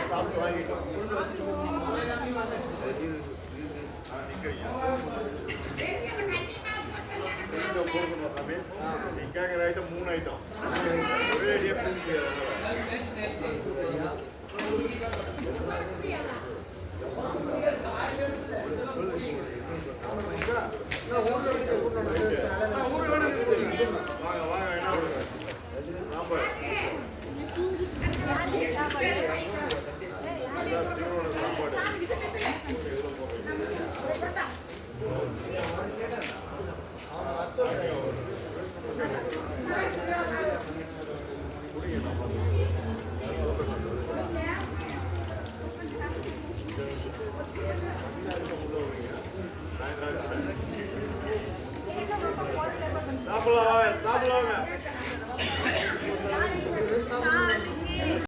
சாப்பிட்டு வாங்கிட்டோம். நீ கேட்குற ஐட்டம் 3 ஐட்டம் ஒரே அடியாக பிரிஞ்சு வாங்க வாங்க என்ன கொடுங்க சாம்பார் சிவனோட சாப்பாடு சாப்பிடலாம் வாங்க சாப்பிடலாம் வாங்க